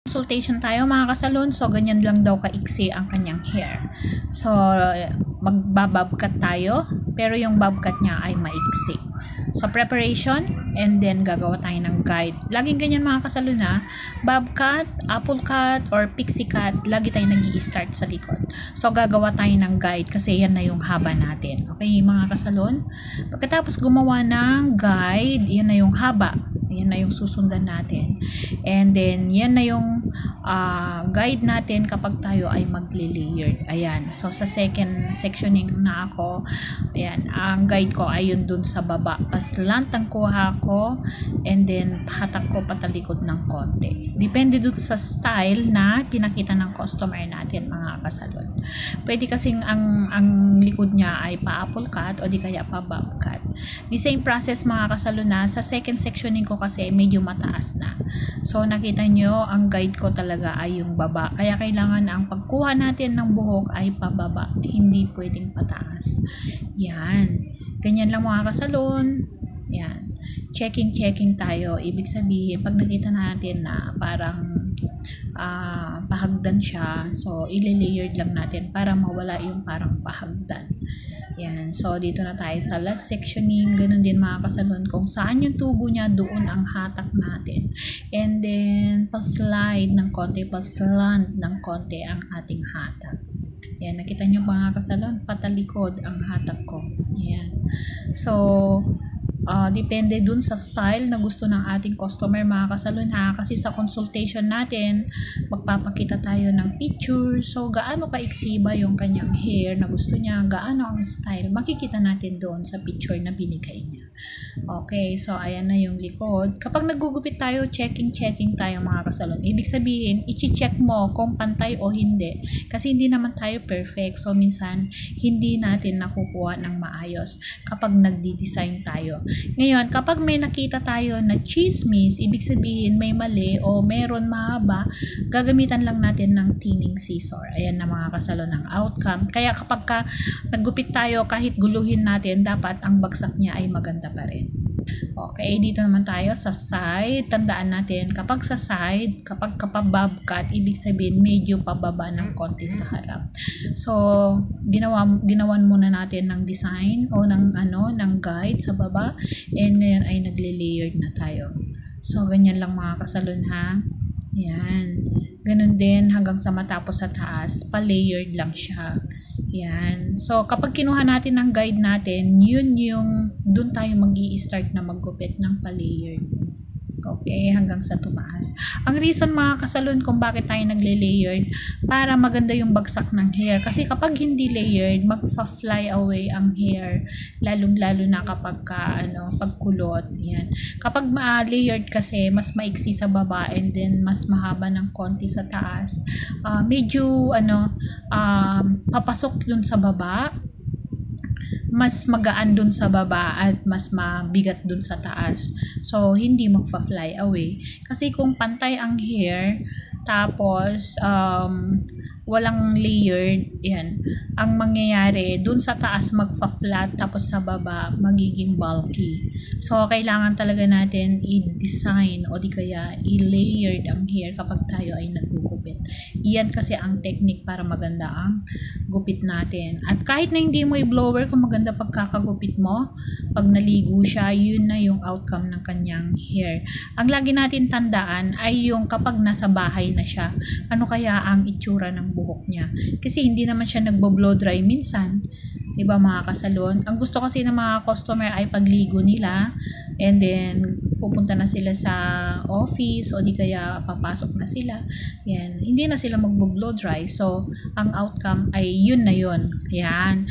consultation tayo mga kasalon. So, ganyan lang daw kaiksi ang kanyang hair. So, magbabobcat tayo, pero yung bobcat niya ay maiksi. So, preparation, and then gagawa tayo ng guide. Laging ganyan mga kasalon ha. Bobcat, apple cut, or pixie cut, lagi tayo nag-i-start sa likod. So, gagawa tayo ng guide kasi yan na yung haba natin. Okay mga kasalon? Pagkatapos gumawa ng guide, yan na yung haba. Yan na yung susundan natin. And then, yan na yung guide natin kapag tayo ay magle-layered. Ayan. So, sa second sectioning na ako, ayan, ang guide ko ay yun dun sa baba. Paslant ang kuha ko, and then, hatak ko patalikod ng konti. Depende dun sa style na pinakita ng customer natin, mga kasalon. Pwede kasing ang likod niya ay pa-apple cut o di kaya pa-bob cut. The same process, mga kasalon, na sa second sectioning ko kasi medyo mataas na. So, nakita nyo, ang guide ko talaga ay yung baba. Kaya kailangan ang pagkuha natin ng buhok ay pababa. Hindi pwedeng pataas. Yan. Ganyan lang mga kasalon. Yan. Checking tayo. Ibig sabihin, pag nakita natin na parang pahagdan siya, so, ile-layered lang natin para mawala yung parang pahagdan. Yan. So, dito na tayo sa last sectioning. Ganun din mga kasalon. Kung saan yung tubo niya, doon ang hatak natin. And then, pa-slide ng konti, pa-slant ng konti ang ating hatak. Yan. Nakita nyo mga kasalon? Patalikod ang hatak ko. Yan. So, depende dun sa style na gusto ng ating customer, mga kasalon ha. Kasi sa consultation natin, magpapakita tayo ng picture. So, gaano kaiksi ba yung kanyang hair na gusto niya, gaano ang style, makikita natin doon sa picture na binigay niya. Okay, so ayan na yung likod. Kapag nagugupit tayo, checking tayo mga kasalon. Ibig sabihin, i-check mo kung pantay o hindi. Kasi hindi naman tayo perfect. So, minsan, hindi natin nakukuha ng maayos kapag nagdi-design tayo. Ngayon, kapag may nakita tayo na chismis, ibig sabihin may mali o meron mahaba, gagamitan lang natin ng thinning scissor. Ayan na mga kasalon ng outcome. Kaya kapag naggupit tayo, kahit guluhin natin, dapat ang bagsak niya ay maganda pa rin. Okay, dito naman tayo sa side. Tandaan natin, kapag sa side, kapag bobcat, ibig sabihin medyo pababa ng konti sa harap. So, ginawan muna natin ng design o ng guide sa baba, and ngayon ay nagle-layered na tayo. So, ganyan lang mga kasalon ha. Yan. Ganun din hanggang sa matapos sa taas, pa-layered lang siya. Yan. So, kapag kinuha natin ng guide natin, yun yung dun tayo mag-i-start na maggupit ng pa-layered. Okay, hanggang sa tumaas. Ang reason mga kasalon kung bakit tayo nagle-layered, para maganda yung bagsak ng hair. Kasi kapag hindi layered, magfa-fly away ang hair. Lalong-lalo na kapag pagkulot. Yan. Kapag layered kasi, mas maiksi sa baba and then mas mahaba ng konti sa taas. Medyo, papasok dun sa baba, mas magaan dun sa baba at mas mabigat dun sa taas. So, hindi magfa-fly away. Kasi kung pantay ang hair, tapos walang layered, yan, ang mangyayari, dun sa taas magfa-flat, tapos sa baba magiging bulky. So, kailangan talaga natin i-design o di kaya i-layered ang hair kapag tayo ay naggugupit. Iyan kasi ang technique para maganda ang gupit natin. At kahit na hindi mo i-blower, kung maganda pagkakagupit mo, pag naligo siya, yun na yung outcome ng kanyang hair. Ang lagi natin tandaan ay yung kapag nasa bahay na siya, ano kaya ang itsura ng buhok niya. Kasi hindi naman siya nagbo-blow dry minsan. Diba mga kasalon? Ang gusto kasi ng mga customer ay pagligo nila, and then pupunta na sila sa office o di kaya papasok na sila. Yan. Hindi na sila magbo-blow dry. So, ang outcome ay yun na yun. Yan.